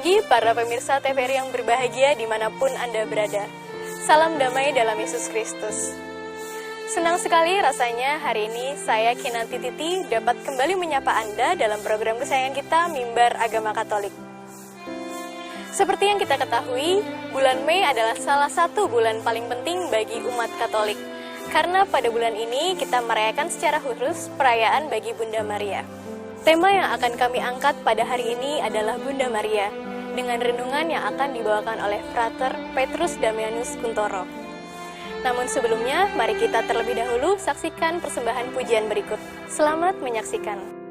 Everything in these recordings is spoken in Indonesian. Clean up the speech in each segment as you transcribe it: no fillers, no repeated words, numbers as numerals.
pagi para pemirsa TVRI yang berbahagia dimanapun Anda berada. Salam damai dalam Yesus Kristus. Senang sekali rasanya hari ini saya Kinanti Titi dapat kembali menyapa Anda dalam program kesayangan kita Mimbar Agama Katolik. Seperti yang kita ketahui, bulan Mei adalah salah satu bulan paling penting bagi umat Katolik. Karena pada bulan ini kita merayakan secara khusus perayaan bagi Bunda Maria. Tema yang akan kami angkat pada hari ini adalah Bunda Maria, dengan renungan yang akan dibawakan oleh Frater Petrus Damianus Kuntoro. Namun sebelumnya, mari kita terlebih dahulu saksikan persembahan pujian berikut. Selamat menyaksikan.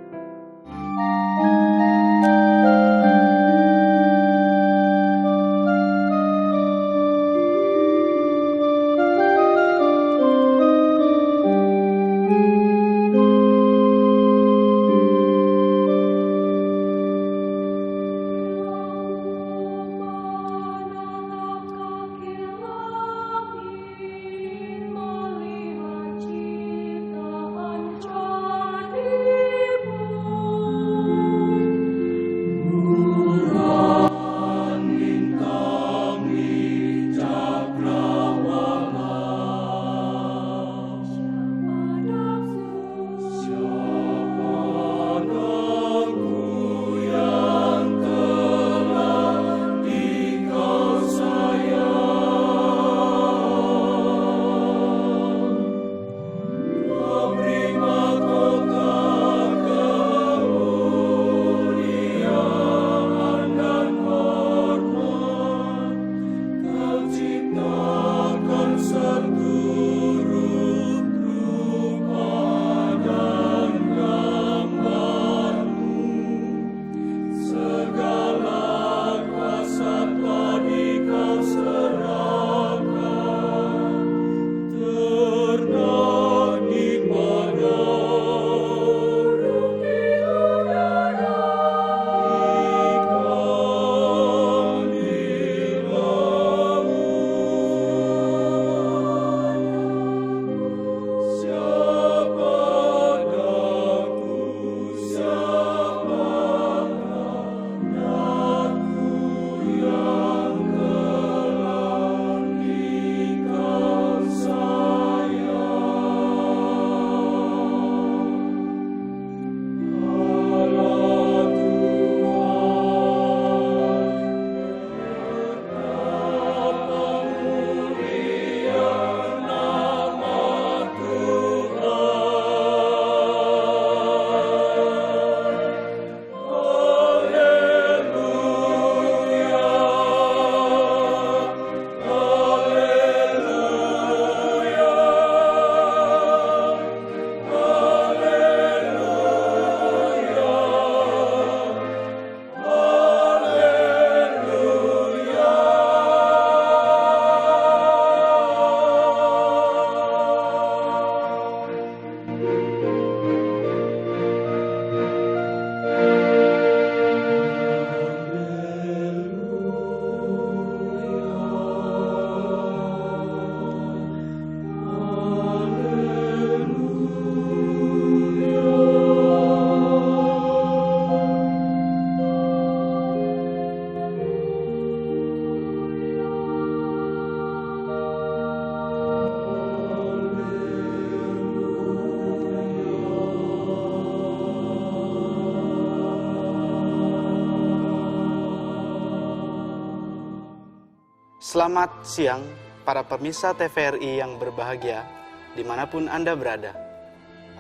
Selamat siang para pemirsa TVRI yang berbahagia dimanapun Anda berada.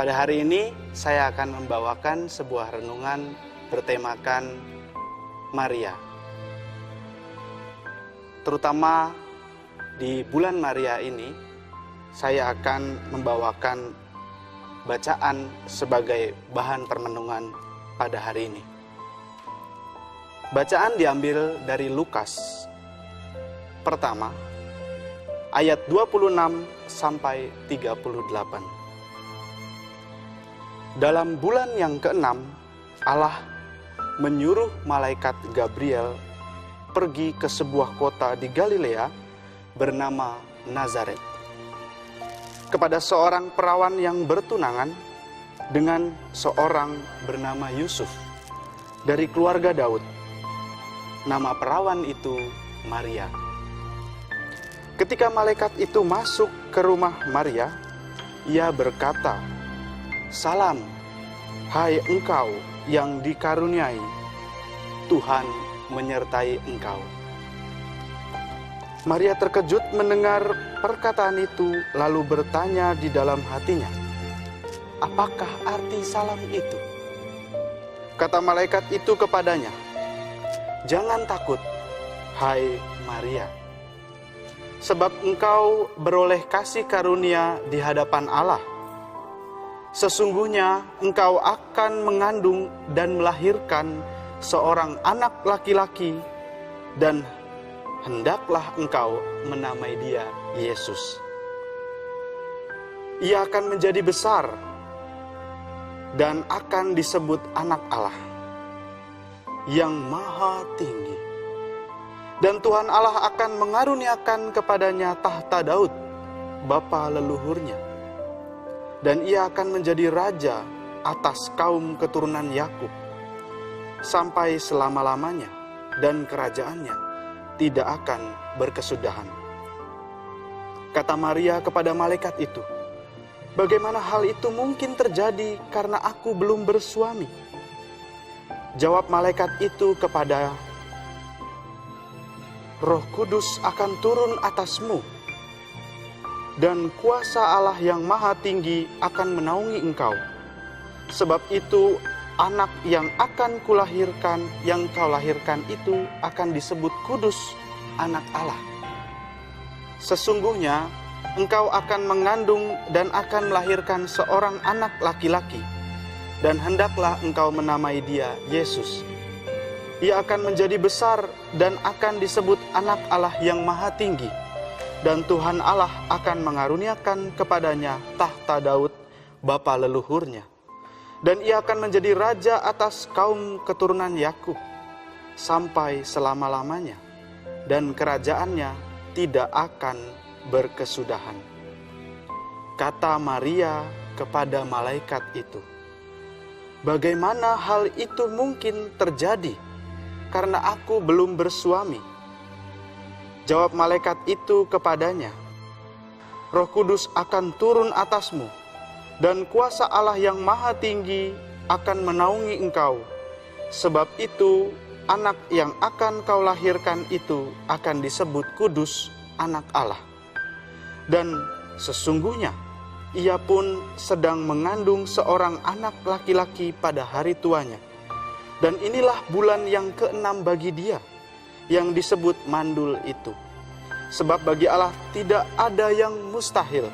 Pada hari ini saya akan membawakan sebuah renungan bertemakan Maria. Terutama di bulan Maria ini saya akan membawakan bacaan sebagai bahan permenungan pada hari ini. Bacaan diambil dari Lukas pertama, ayat 26 sampai 38. Dalam bulan yang ke-6, Allah menyuruh malaikat Gabriel pergi ke sebuah kota di Galilea bernama Nazaret, kepada seorang perawan yang bertunangan dengan seorang bernama Yusuf dari keluarga Daud. nama perawan itu Maria. Ketika malaikat itu masuk ke rumah Maria, ia berkata, "Salam, hai engkau yang dikaruniai, Tuhan menyertai engkau." Maria terkejut mendengar perkataan itu, lalu bertanya di dalam hatinya, "Apakah arti salam itu?" Kata malaikat itu kepadanya, "Jangan takut, hai Maria, sebab engkau beroleh kasih karunia di hadapan Allah. Sesungguhnya engkau akan mengandung dan melahirkan seorang anak laki-laki, dan hendaklah engkau menamai dia Yesus. Ia akan menjadi besar dan akan disebut Anak Allah yang Maha Tinggi. Dan Tuhan Allah akan mengaruniakan kepadanya tahta Daud, bapa leluhurnya. Dan ia akan menjadi raja atas kaum keturunan Yakub sampai selama-lamanya, dan kerajaannya tidak akan berkesudahan." Kata Maria kepada malaikat itu, "Bagaimana hal itu mungkin terjadi karena aku belum bersuami?" Jawab malaikat itu kepada, "Roh Kudus akan turun atasmu, dan kuasa Allah yang Maha Tinggi akan menaungi engkau. Sebab itu anak yang akan kulahirkan, yang kau lahirkan itu akan disebut kudus, Anak Allah. Sesungguhnya engkau akan mengandung dan akan melahirkan seorang anak laki-laki, dan hendaklah engkau menamai dia Yesus. Ia akan menjadi besar dan akan disebut Anak Allah yang Maha Tinggi, dan Tuhan Allah akan mengaruniakan kepadanya tahta Daud, bapa leluhurnya. Dan ia akan menjadi raja atas kaum keturunan Yakub sampai selama-lamanya, dan kerajaannya tidak akan berkesudahan." Kata Maria kepada malaikat itu, "Bagaimana hal itu mungkin terjadi karena aku belum bersuami?" Jawab malaikat itu kepadanya, "Roh Kudus akan turun atasmu, dan kuasa Allah yang Maha Tinggi akan menaungi engkau. Sebab itu anak yang akan kau lahirkan itu akan disebut kudus, Anak Allah. Dan sesungguhnya ia pun sedang mengandung seorang anak laki-laki pada hari tuanya. Dan inilah bulan yang ke-6 bagi dia, yang disebut mandul itu. Sebab bagi Allah tidak ada yang mustahil."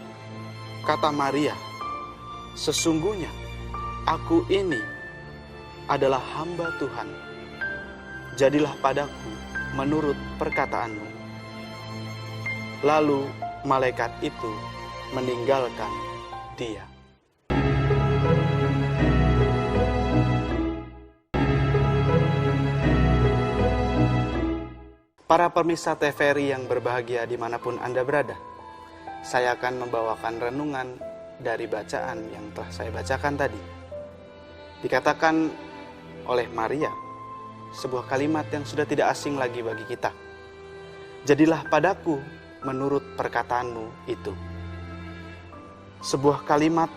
Kata Maria, "Sesungguhnya aku ini adalah hamba Tuhan. Jadilah padaku menurut perkataanmu." Lalu malaikat itu meninggalkan dia. Para pemirsa TVRI yang berbahagia dimanapun Anda berada, saya akan membawakan renungan dari bacaan yang telah saya bacakan tadi. Dikatakan oleh Maria, sebuah kalimat yang sudah tidak asing lagi bagi kita. "Jadilah padaku menurut perkataanmu itu." Sebuah kalimat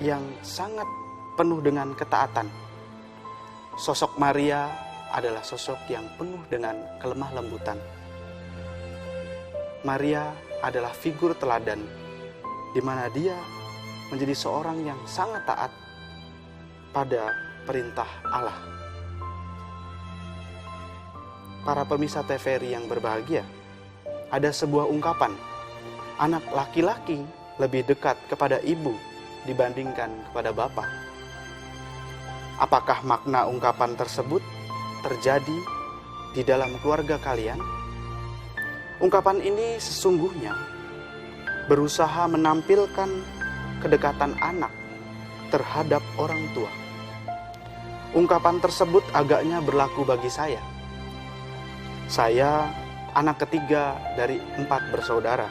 yang sangat penuh dengan ketaatan. Sosok Maria adalah sosok yang penuh dengan kelemah lembutan. Maria adalah figur teladan di mana dia menjadi seorang yang sangat taat pada perintah Allah. Para pemirsa TVRI yang berbahagia, ada sebuah ungkapan, anak laki-laki lebih dekat kepada ibu dibandingkan kepada bapa. Apakah makna ungkapan tersebut terjadi di dalam keluarga kalian? Ungkapan ini sesungguhnya berusaha menampilkan kedekatan anak terhadap orang tua. Ungkapan tersebut agaknya berlaku bagi saya. Saya anak ketiga dari 4 bersaudara.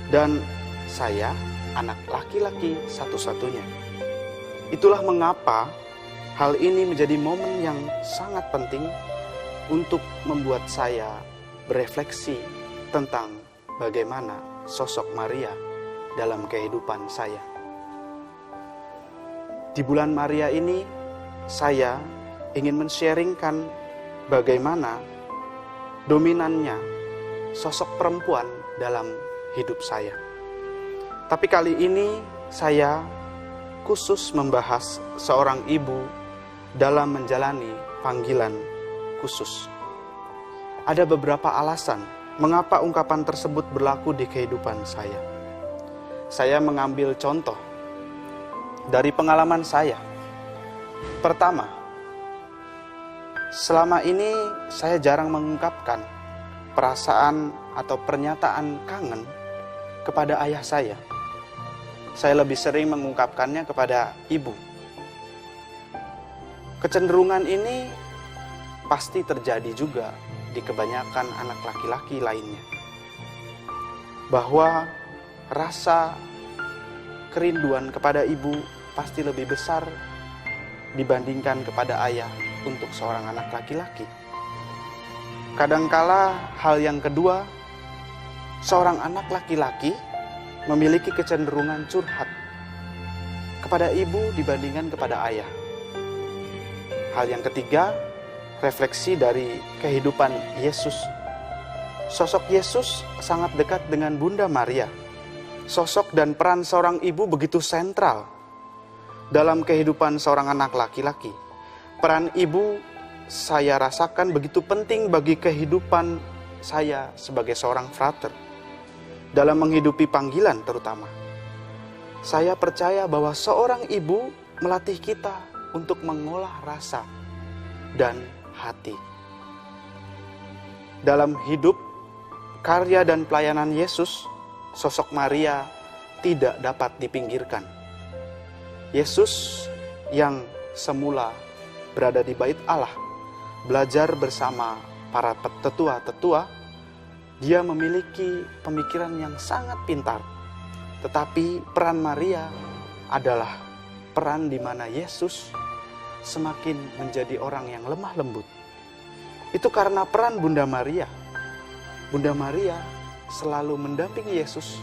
Dan saya anak laki-laki satu-satunya. Itulah mengapa hal ini menjadi momen yang sangat penting untuk membuat saya berefleksi tentang bagaimana sosok Maria dalam kehidupan saya. Di bulan Maria ini, saya ingin men-sharingkan bagaimana dominannya sosok perempuan dalam hidup saya. Tapi kali ini saya khusus membahas seorang ibu dalam menjalani panggilan khusus. Ada beberapa alasan mengapa ungkapan tersebut berlaku di kehidupan saya. Saya mengambil contoh dari pengalaman saya. Pertama, selama ini saya jarang mengungkapkan perasaan atau pernyataan kangen kepada ayah saya. Saya lebih sering mengungkapkannya kepada ibu. Kecenderungan ini pasti terjadi juga di kebanyakan anak laki-laki lainnya. Bahwa rasa kerinduan kepada ibu pasti lebih besar dibandingkan kepada ayah untuk seorang anak laki-laki. Kadangkala hal yang kedua, seorang anak laki-laki memiliki kecenderungan curhat kepada ibu dibandingkan kepada ayah. Hal yang ketiga, refleksi dari kehidupan Yesus. Sosok Yesus sangat dekat dengan Bunda Maria. Sosok dan peran seorang ibu begitu sentral dalam kehidupan seorang anak laki-laki. Peran ibu saya rasakan begitu penting bagi kehidupan saya sebagai seorang frater. Dalam menghidupi panggilan terutama. Saya percaya bahwa seorang ibu melatih kita untuk mengolah rasa dan hati. Dalam hidup, karya dan pelayanan Yesus, sosok Maria tidak dapat dipinggirkan. Yesus yang semula berada di bait Allah, belajar bersama para tetua-tetua, dia memiliki pemikiran yang sangat pintar. Tetapi peran Maria adalah peran di mana Yesus semakin menjadi orang yang lemah lembut. Itu karena peran Bunda Maria. Bunda Maria selalu mendampingi Yesus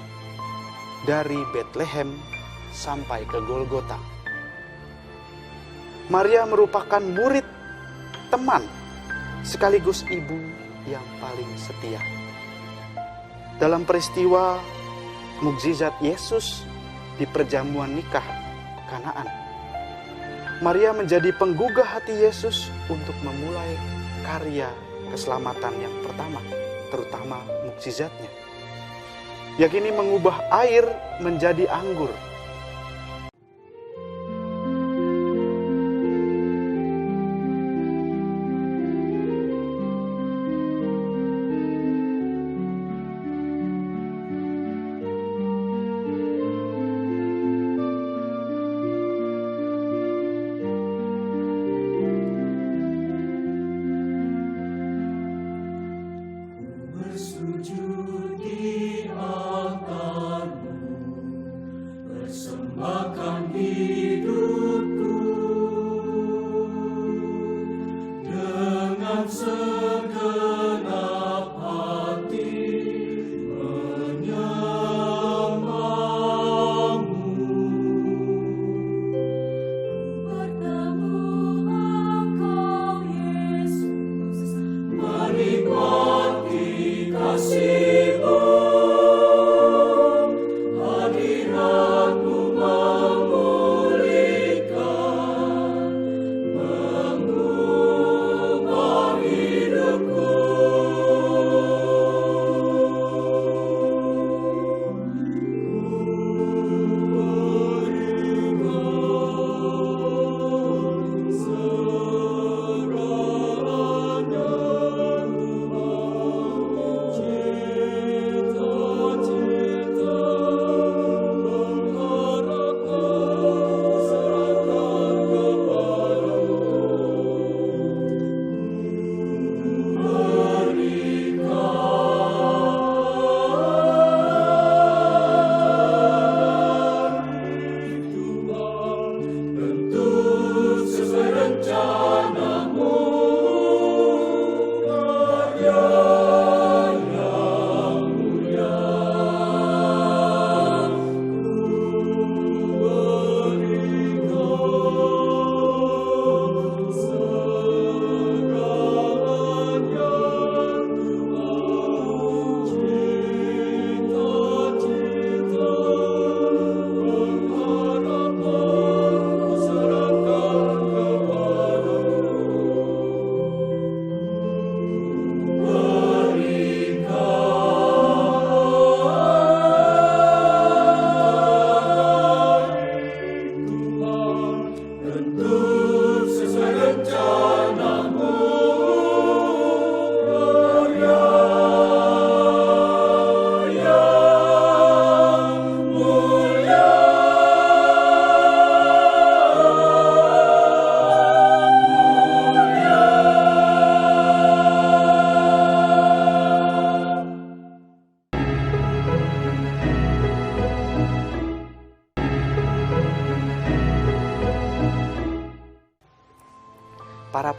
dari Bethlehem sampai ke Golgota. Maria merupakan murid, teman, sekaligus ibu yang paling setia. Dalam peristiwa mukjizat Yesus di perjamuan nikah Kanaan, Maria menjadi penggugah hati Yesus untuk memulai karya keselamatan yang pertama, terutama mukjizatnya, yakni mengubah air menjadi anggur. Kasih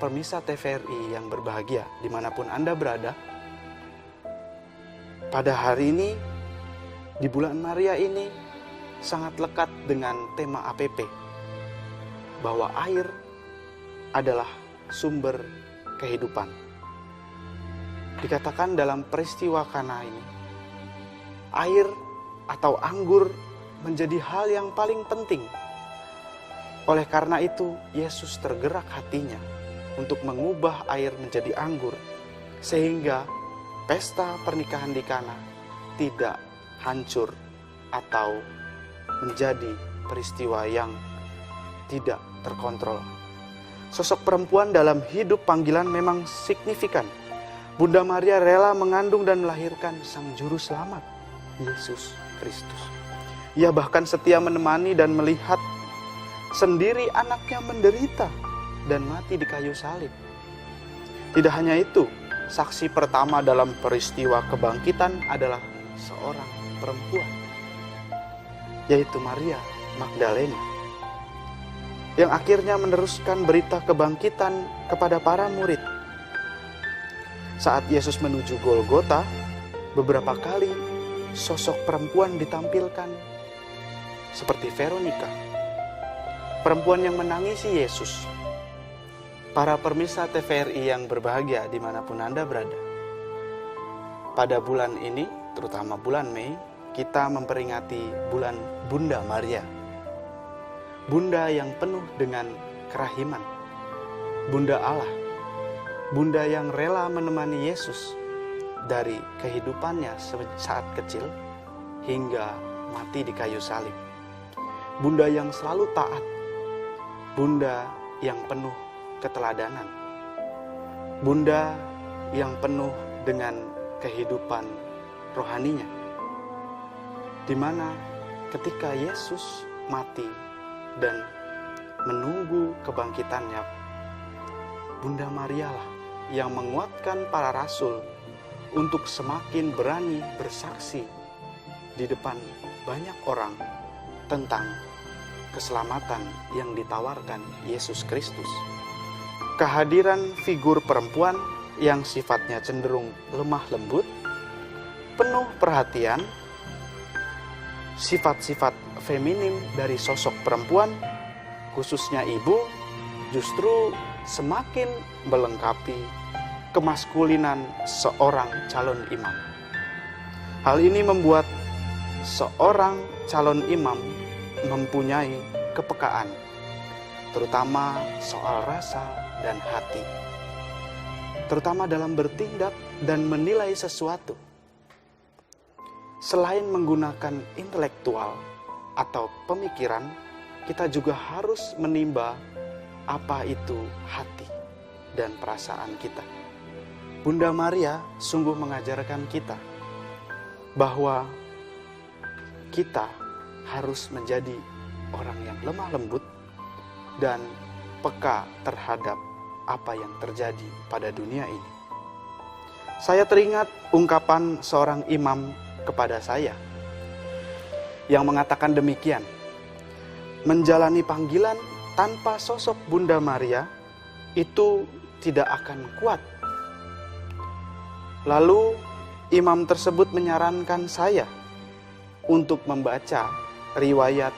pemirsa TVRI yang berbahagia dimanapun Anda berada, pada hari ini, di bulan Maria ini, sangat lekat dengan tema APP, bahwa air adalah sumber kehidupan. Dikatakan dalam peristiwa Kana ini, air atau anggur menjadi hal yang paling penting. Oleh karena itu, Yesus tergerak hatinya untuk mengubah air menjadi anggur, sehingga pesta pernikahan di Kana tidak hancur atau menjadi peristiwa yang tidak terkontrol. Sosok perempuan dalam hidup panggilan memang signifikan. Bunda Maria rela mengandung dan melahirkan Sang Juru Selamat, Yesus Kristus. Ia bahkan setia menemani dan melihat sendiri anaknya menderita dan mati di kayu salib. Tidak hanya itu, saksi pertama dalam peristiwa kebangkitan adalah seorang perempuan, yaitu Maria Magdalena, yang akhirnya meneruskan berita kebangkitan kepada para murid. Saat Yesus menuju Golgota, beberapa kali sosok perempuan ditampilkan, seperti Veronica, perempuan yang menangisi Yesus. Para pemirsa TVRI yang berbahagia dimanapun Anda berada, pada bulan ini, terutama bulan Mei, kita memperingati bulan Bunda Maria. Bunda yang penuh dengan kerahiman, Bunda Allah, Bunda yang rela menemani Yesus dari kehidupannya saat kecil hingga mati di kayu salib. Bunda yang selalu taat, Bunda yang penuh keteladanan, Bunda yang penuh dengan kehidupan rohaninya, di mana ketika Yesus mati dan menunggu kebangkitannya, Bunda Maria lah yang menguatkan para rasul untuk semakin berani bersaksi di depan banyak orang tentang keselamatan yang ditawarkan Yesus Kristus. Kehadiran figur perempuan yang sifatnya cenderung lemah lembut, penuh perhatian, sifat-sifat feminim dari sosok perempuan, khususnya ibu, justru semakin melengkapi kemaskulinan seorang calon imam. Hal ini membuat seorang calon imam mempunyai kepekaan, terutama soal rasa dan hati, terutama dalam bertindak dan menilai sesuatu. Selain menggunakan intelektual atau pemikiran, kita juga harus menimba apa itu hati dan perasaan kita. Bunda Maria sungguh mengajarkan kita bahwa kita harus menjadi orang yang lemah lembut dan peka terhadap apa yang terjadi pada dunia ini. Saya teringat ungkapan seorang imam kepada saya yang mengatakan demikian: menjalani panggilan tanpa sosok Bunda Maria itu tidak akan kuat. Lalu imam tersebut menyarankan saya untuk membaca riwayat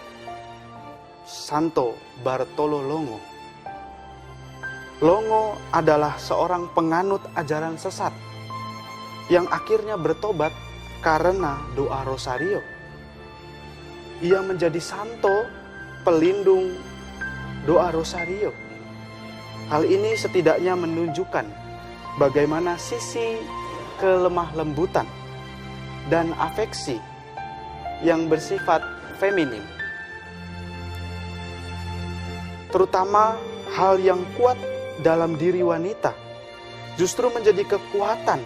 Santo Bartolo Longo. Longo adalah seorang penganut ajaran sesat yang akhirnya bertobat karena doa rosario. Ia menjadi santo pelindung doa rosario. Hal ini setidaknya menunjukkan bagaimana sisi kelemah lembutan dan afeksi yang bersifat feminim, terutama hal yang kuat dalam diri wanita, justru menjadi kekuatan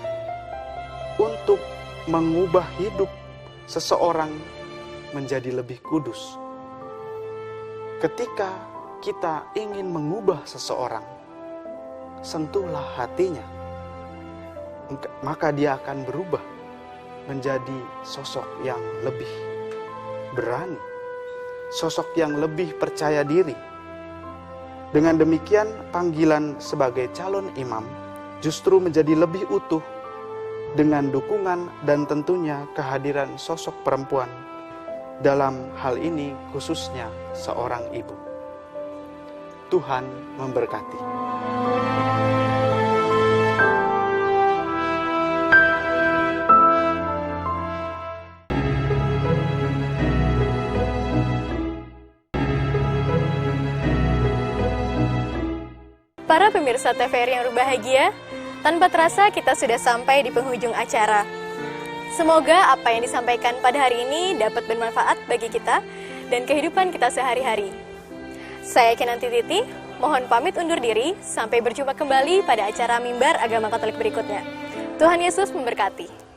untuk mengubah hidup seseorang menjadi lebih kudus. Ketika kita ingin mengubah seseorang, sentuhlah hatinya, maka dia akan berubah menjadi sosok yang lebih berani, sosok yang lebih percaya diri, Dengan demikian, panggilan sebagai calon imam justru menjadi lebih utuh dengan dukungan dan tentunya kehadiran sosok perempuan. Dalam hal ini khususnya seorang ibu. Tuhan memberkati. Para pemirsa TVRI yang berbahagia, tanpa terasa kita sudah sampai di penghujung acara. Semoga apa yang disampaikan pada hari ini dapat bermanfaat bagi kita dan kehidupan kita sehari-hari. Saya Kinanti Titi, mohon pamit undur diri, sampai berjumpa kembali pada acara Mimbar Agama Katolik berikutnya. Tuhan Yesus memberkati.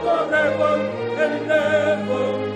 Forever and ever.